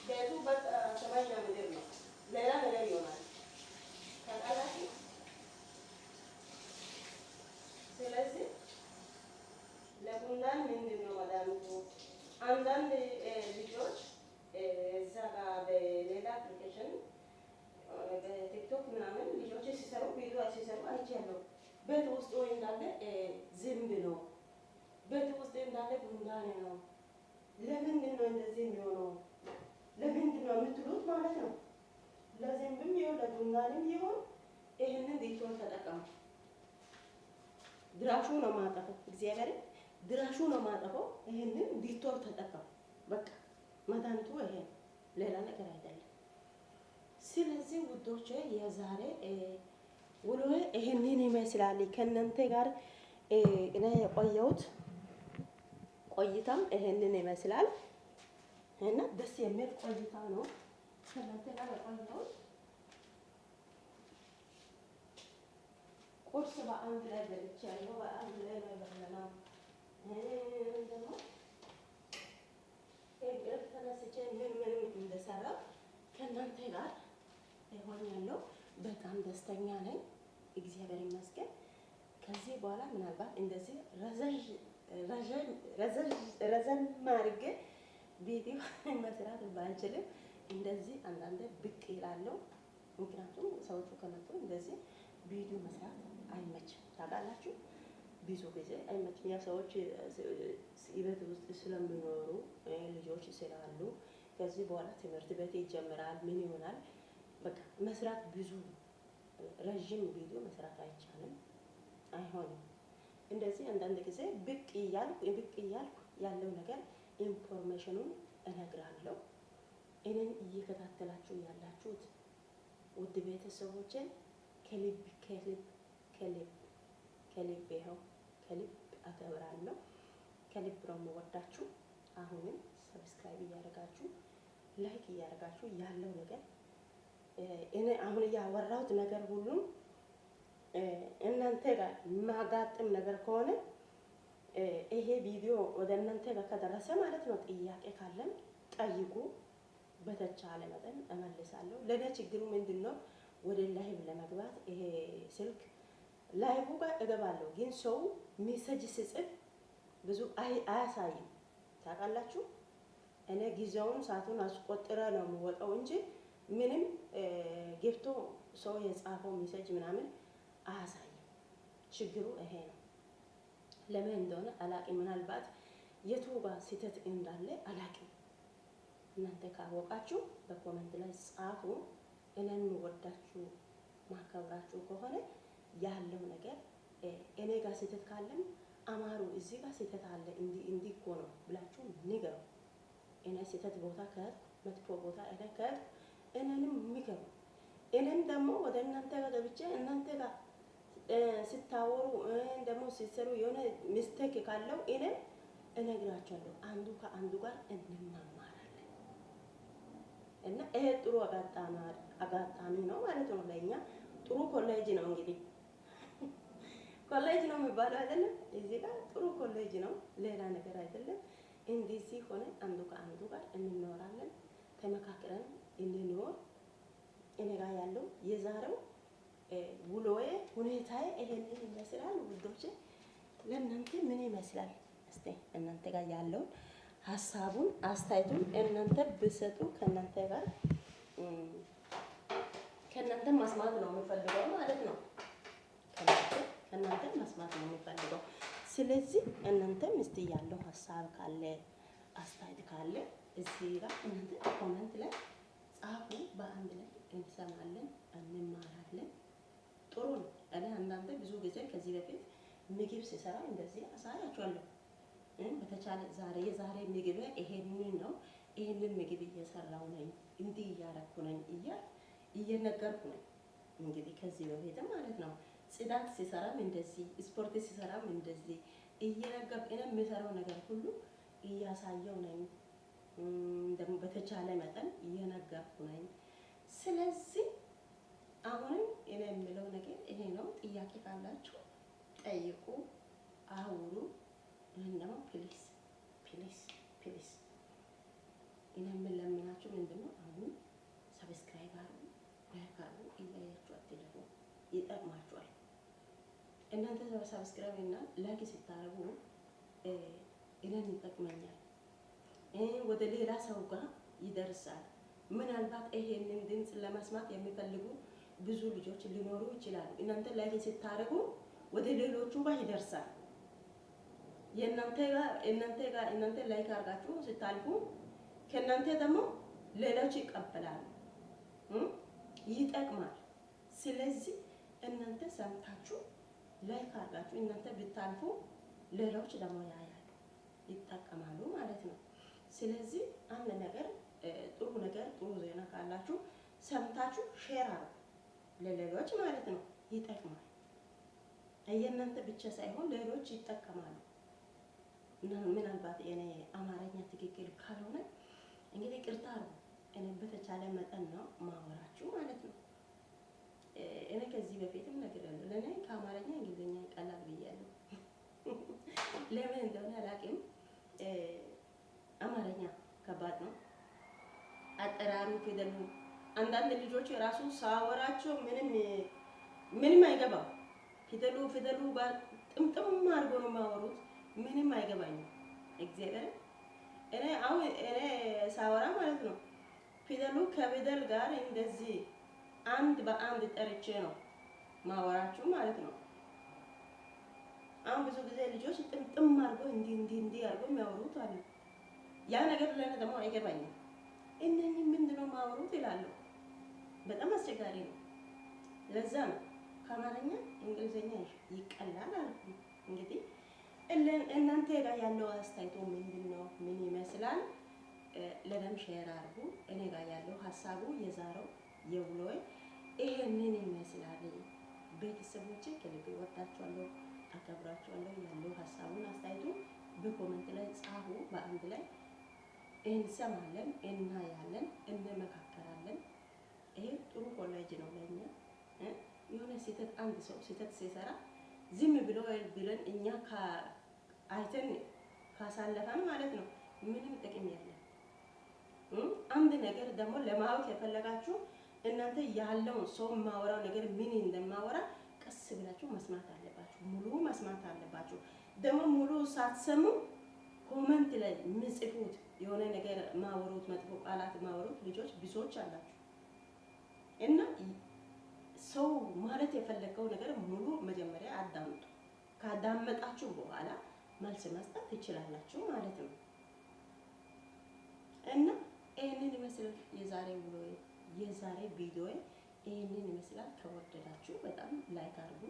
ቤቱ በቃ ሰማይና ምድር ነው፣ ሌላ ነገር ይሆናል። ታውቃላችሁ። ስለዚህ ለጉንዳን ምንድን ነው መድኃኒቱ? አንዳንድ ልጆች እዛ ጋር በሌላ አፕሊኬሽን በቲክቶክ ምናምን ልጆች ሲሰሩ ቪዲዮ ሲሰሩ አይቻለሁ። ቤት ውስጥ ወይ እንዳለ ዝንብ ነው፣ ቤት ውስጥ እንዳለ ጉንዳን ነው። ለምንድን ነው እንደዚህ የሚሆነው? ለምንድን ነው የምትሉት ማለት ነው። ለዝንብም ይሁን ለጉንዳንም ይሁን ይህንን ዲቶል ተጠቀሙ። ድራሹ ነው ማጠፈው፣ እግዚአብሔር ድራሹ ነው ማጠፈው። ይሄንን ዲቶል ተጠቀሙ። በቃ መድኃኒቱ ይሄ ሌላ ነገር አይደለም። ስለዚህ ውዶቼ የዛሬ ውሎዬ ይሄንን ይመስላል። ከእናንተ ጋር እኔ የቆየሁት ቆይታም ይሄንን ይመስላል እና ደስ የሚል ቆይታ ነው ከእናንተ ጋር የቆየሁት። ቁርስ በአንድ ላይ በልቻለሁ፣ በአንድ ላይ ነው የበላነው። ደግሞ እንቅልፍ ተነስቼ ምን እንደሰራሁ ከእናንተ ጋር ሆኛለሁ። በጣም ደስተኛ ነኝ፣ እግዚአብሔር ይመስገን። ከዚህ በኋላ ምናልባት እንደዚህ ረዘም አድርጌ ቪዲዮ መስራት ባንችልም እንደዚህ አንዳንዴ ብቅ ይላለሁ። ምክንያቱም ሰዎቹ ከመጡ እንደዚህ ቪዲዮ መስራት አይመችም። ታውቃላችሁ፣ ብዙ ጊዜ አይመችም። ያ ሰዎች ቤት ውስጥ ስለሚኖሩ ልጆች ስላሉ ከዚህ በኋላ ትምህርት ቤት ይጀምራል። ምን ይሆናል? በቃ መስራት ብዙ ረዥም ቪዲዮ መስራት አይቻልም፣ አይሆንም። እንደዚህ አንዳንድ ጊዜ ብቅ እያልኩ ያለው ነገር ኢንፎርሜሽኑን እነግራለሁ። እኔን እየከታተላችሁ ያላችሁት ውድ ቤተሰቦቼ ከልብ ከልብ ከልብ ከልብ ይኸው ከልብ አከብራለሁ። ከልብ ነው የምወዳችሁ። አሁንም ሰብስክራይብ እያደረጋችሁ ላይክ እያደረጋችሁ ያለው ነገር እኔ አሁን ያወራሁት ነገር ሁሉ እናንተ ጋር ማጋጥም ነገር ከሆነ ይሄ ቪዲዮ ወደ እናንተ ጋር ከደረሰ ማለት ነው ጥያቄ ካለን ጠይቁ። በተቻለ መጠን እመልሳለሁ። ለኔ ችግሩ ምንድነው? ወደ ላይቭ ለመግባት ይሄ ስልክ ላይቭ ጋር እገባለሁ፣ ግን ሰው ሜሴጅ ሲጽፍ ብዙ አያሳይም። ታውቃላችሁ፣ እኔ ጊዜውን ሰዓቱን አስቆጥረ ነው የምወጣው እንጂ ምንም ገብቶ ሰው የጻፈው ሜሴጅ ምናምን አያሳይም። ችግሩ ይሄ ነው። ለምን እንደሆነ አላቅም። ምናልባት የቱ ጋር ስህተት እንዳለ አላቅም። እናንተ ካወቃችሁ በኮሜንት ላይ ጻፉ። እኔን ወዳችሁ ማከብራችሁ ከሆነ ያለው ነገር እኔ ጋር ስህተት ካለም አማሩ እዚህ ጋር ስህተት አለ እንዲህ እኮ ነው ብላችሁ ንገሩ። እኔ ስህተት ቦታ ከሄድኩ መጥፎ ቦታ እኔ ከሄድኩ እኔንም ምከሩ። እኔም ደግሞ ወደ እናንተ ጋር ገብቼ እናንተ ጋር ስታወሩ ደግሞ ሲሰሩ የሆነ ሚስቴክ ካለው እኔም እነግራቸዋለሁ። አንዱ ከአንዱ ጋር እንማማራለን እና ይሄ ጥሩ አጋጣሚ ነው ማለት ነው። ለእኛ ጥሩ ኮሌጅ ነው። እንግዲህ ኮሌጅ ነው የሚባለው አይደለም። እዚህ ጋር ጥሩ ኮሌጅ ነው፣ ሌላ ነገር አይደለም። እንደዚህ ሆነ አንዱ ከአንዱ ጋር እንኖራለን፣ ተመካክረን እንኖር። እኔ ጋር ያለው የዛሬው ውሎዬ ሁኔታዬ ይሄንን ይመስላል ውዶቼ። ለእናንተ ምን ይመስላል? እስቲ እናንተ ጋር ያለውን ሀሳቡን አስተያየቱን እናንተ ብሰጡ ከእናንተ መስማት ነው የሚፈልገው ማለት ነው። ከእናንተ መስማት ነው የሚፈልገው። ስለዚህ እናንተም እስቲ ያለው ሀሳብ ካለ አስተያየት ካለ እዚህ ጋር እናንተ ኮሜንት ላይ ጻፉ። በአንድ ላይ እንሰማለን፣ እንማራለን። ጥሩ ነው። እኔ አንዳንዴ ብዙ ጊዜ ከዚህ በፊት ምግብ ሲሰራ እንደዚህ አሳያችኋለሁ። በተቻለ የዛሬ ምግብ ይሄንን ነው፣ ይሄንን ምግብ እየሰራው ነኝ፣ እንዲህ እያረኩ ነኝ እየነገርኩ ነኝ። እንግዲህ ከዚህ በፊት ማለት ነው ጽዳት ሲሰራም እንደዚህ፣ ስፖርት ሲሰራም እንደዚህ እየነገርኩ እኔ የምሰራው ነገር ሁሉ እያሳየው ነኝ። ደግሞ በተቻለ መጠን እየነገርኩ ነኝ። ስለዚህ አሁንም እኔ የምለው ነገር ይሄ ነው። ጥያቄ ካላችሁ ጠይቁ፣ አውሩ። ይሄን ደግሞ ፕሊስ ፕሊስ ፕሊስ እኔ የምለምናችሁ ምንድነው? አሁን ሰብስክራይብ አድርጉ፣ ላይክ አድርጉ። እያያችሁ አትለፉ፣ ይጠቅማችኋል። እናንተ ሰብስክራይብ እና ላይክ ስታደርጉ እኔን ይጠቅመኛል፣ ወደ ሌላ ሰው ጋር ይደርሳል። ምናልባት ይሄንን ድምፅ ለመስማት የሚፈልጉ ብዙ ልጆች ሊኖሩ ይችላሉ። እናንተ ላይክ ስታደርጉ ወደ ሌሎቹ ጋር ይደርሳል። እናንተ ላይክ አድርጋችሁ ስታልፉ ከእናንተ ደግሞ ሌሎች ይቀበላሉ፣ ይጠቅማል። ስለዚህ እናንተ ሰምታችሁ ላይክ አድርጋችሁ እናንተ ብታልፉ ሌሎች ደግሞ ያያሉ፣ ይጠቀማሉ ማለት ነው። ስለዚህ አንድ ነገር ጥሩ ዜና ካላችሁ ሰምታችሁ ሼር አድርጉ ለሌሎች ማለት ነው። ይጠቅማል። የእናንተ ብቻ ሳይሆን ሌሎች ይጠቀማሉ። ምናልባት እኔ አማርኛ ትክክል ካልሆነ እንግዲህ ቅርታ አድርጉ። እኔ በተቻለ መጠን ነው ማወራችሁ ማለት ነው። እኔ ከዚህ በፊትም ነግሬያለሁ። ለእኔ ከአማርኛ እንግሊዝኛ ይቀላል ብያለሁ። ለምን እንደሆነ አላውቅም። አማርኛ ከባድ ነው አጠራሩ፣ ፊደሉ። አንዳንድ ልጆች ራሱ ሳወራቸው ምንም አይገባም። ፊደሉ ጋር ጥምጥም አድርጎ ነው የሚያወሩት። ምንም አይገባኝም። እግዚአብሔር እኔ ሳወራ ማለት ነው ፊደሉ ከፊደል ጋር እንደዚህ አንድ በአንድ ጠርቼ ነው ማወራችሁ ማለት ነው። አሁን ብዙ ጊዜ ልጆች ጥምጥም አድርጎ እንዲህ አድርጎ የሚያወሩት አሉ። ያ ነገር ለኔ ደግሞ አይገባኝም። እነኚህ ምንድነው ማወሩት ይላሉ። በጣም አስቸጋሪ ነው። ለዛ ነው ከአማርኛ እንግሊዝኛ ይቀላል አልኩ። እንግዲህ እናንተ ጋር ያለው አስተያየቱ ምንድነው? ምን ይመስላል? ለደም ሼር አድርጉ። እኔ ጋር ያለው ሀሳቡ የዛሬው የውሎዬ ይሄንን ይመስላል። ቤተሰቦቼ ከልብ ወዳችኋለሁ፣ አከብራችኋለሁ። ያለው ሀሳቡን አስተያየቱ በኮሜንት ላይ ጻፉ። በአንድ ላይ እንሰማለን፣ እናያለን፣ እንመካከራለን። ይሄ ጥሩ ኮሌጅ ነው ለኛ። የሆነ ስህተት አንድ ሰው ስህተት ሲሰራ ዝም ብለን እኛ አይተን ካሳለፈን ማለት ነው ምንም ጥቅም የለም። አንድ ነገር ደግሞ ለማወቅ የፈለጋችሁ እናንተ ያለውን ሰው የማወራው ነገር ምን እንደማወራ ቀስ ብላችሁ መስማት አለባችሁ። ሙሉ መስማት አለባችሁ። ደግሞ ሙሉ ሳትሰሙ ኮመንት ላይ ምጽፉት የሆነ ነገር ማወሩት መጥፎ ቃላት ማወሩት ልጆች ብዙዎች አላችሁ እና ሰው ማለት የፈለገው ነገር ሙሉ መጀመሪያ አዳምጡ። ካዳመጣችሁ በኋላ መልስ መስጠት ትችላላችሁ ማለት ነው። እና ይሄንን ይመስላል የዛሬ ውሎዬ፣ የዛሬ ቪዲዮዬ ይሄንን ይመስላል። ከወደዳችሁ በጣም ላይክ አድርጉ፣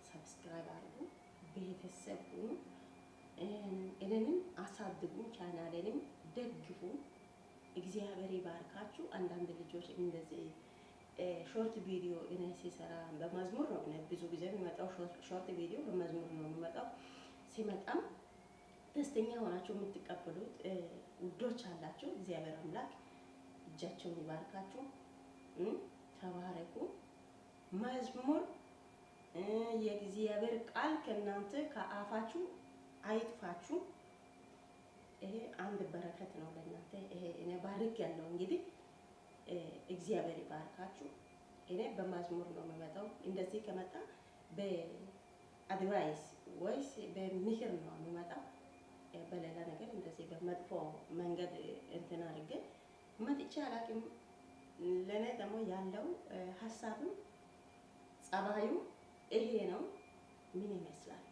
ሰብስክራይብ አድርጉ፣ ቤተሰብ ሁኑ፣ እኔንም አሳድጉ፣ ቻናሌንም ደግፉ። እግዚአብሔር ይባርካችሁ። አንዳንድ ልጆች እንደዚህ ሾርት ቪዲዮ እኔ ሲሰራ በመዝሙር ነው። እኔ ብዙ ጊዜ የሚመጣው ሾርት ቪዲዮ በመዝሙር ነው የሚመጣው። ሲመጣም ደስተኛ ሆናችሁ የምትቀበሉት ውዶች አላችሁ። እግዚአብሔር አምላክ እጃቸውን ይባርካችሁ። ተባረኩ። መዝሙር የእግዚአብሔር ቃል ከእናንተ ከአፋችሁ አይጥፋችሁ። ይሄ አንድ በረከት ነው ለእናንተ። ይሄ እኔ ባርክ ያለው እንግዲህ እግዚአብሔር ይባርካችሁ። እኔ በመዝሙር ነው የሚመጣው። እንደዚህ ከመጣ በአድቫይስ ወይስ በምክር ነው የሚመጣው። በሌላ ነገር እንደዚህ በመጥፎ መንገድ እንትን አድርጌ መጥቼ አላውቅም። ለእኔ ደግሞ ያለው ሀሳቡ ጸባዩ ይሄ ነው። ምን ይመስላል?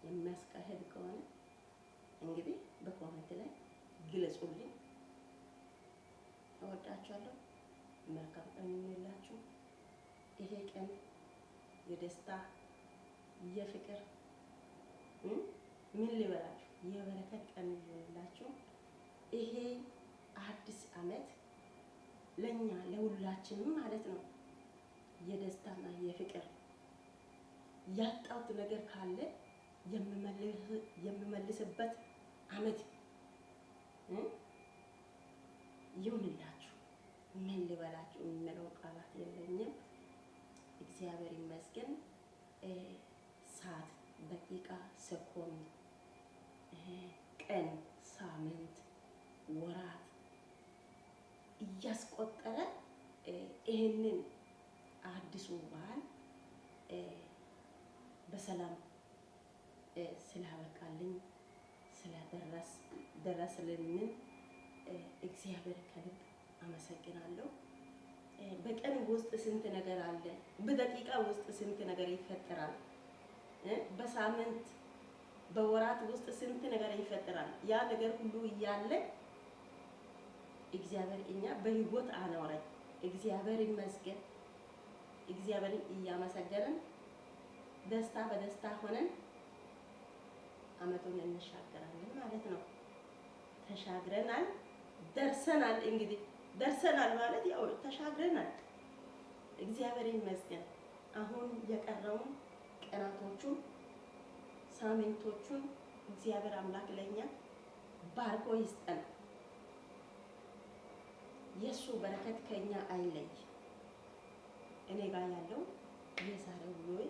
የሚያስቀህድ ከሆነ እንግዲህ በኮሜንት ላይ ግለጹልኝ። እወዳችኋለሁ። መልካም ቀን ይሁንላችሁ። ይሄ ቀን የደስታ የፍቅር ምን ልበላችሁ የበረከት ቀን ይሁንላችሁ። ይሄ አዲስ ዓመት ለኛ ለሁላችንም ማለት ነው የደስታና የፍቅር ያጣሁት ነገር ካለ የምመልስበት ዓመት ይሁንላችሁ። ምን ልበላችሁ የምለው ቃላት የለኝም። እግዚአብሔር ይመስገን። ሰዓት፣ ደቂቃ፣ ሰኮንድ፣ ቀን፣ ሳምንት፣ ወራት እያስቆጠረ ይህንን አዲሱ በዓል በሰላም ስላበቃልኝ ስለደረስልን እግዚአብሔር ከልብ አመሰግናለሁ። በቀን ውስጥ ስንት ነገር አለ፣ በደቂቃ ውስጥ ስንት ነገር ይፈጠራል፣ በሳምንት በወራት ውስጥ ስንት ነገር ይፈጠራል። ያ ነገር ሁሉ እያለ እግዚአብሔር እኛ በህይወት አኖረን። እግዚአብሔር ይመስገን። እግዚአብሔርን እያመሰገንን ደስታ በደስታ ሆነን አመቱን እንሻገራለን ማለት ነው። ተሻግረናል፣ ደርሰናል። እንግዲህ ደርሰናል ማለት ያው ተሻግረናል። እግዚአብሔር ይመስገን። አሁን የቀረውን ቀናቶቹን ሳምንቶቹን እግዚአብሔር አምላክ ለኛ ባርኮ ይስጠን። የሱ በረከት ከኛ አይለይ። እኔ ጋር ያለው የዛሬው ውሎዬ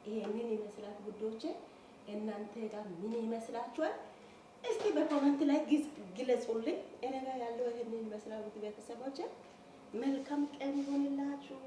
ይሄንን ይመስላል ውዶቼ። እናንተ ጋር ምን ይመስላችኋል? እስቲ በኮሜንት ላይ ግለጹልኝ። እኔ ጋር ያለው ይሄንን ይመስላል ውድ ቤተሰቦቼ። መልካም ቀን ይሁንላችሁ።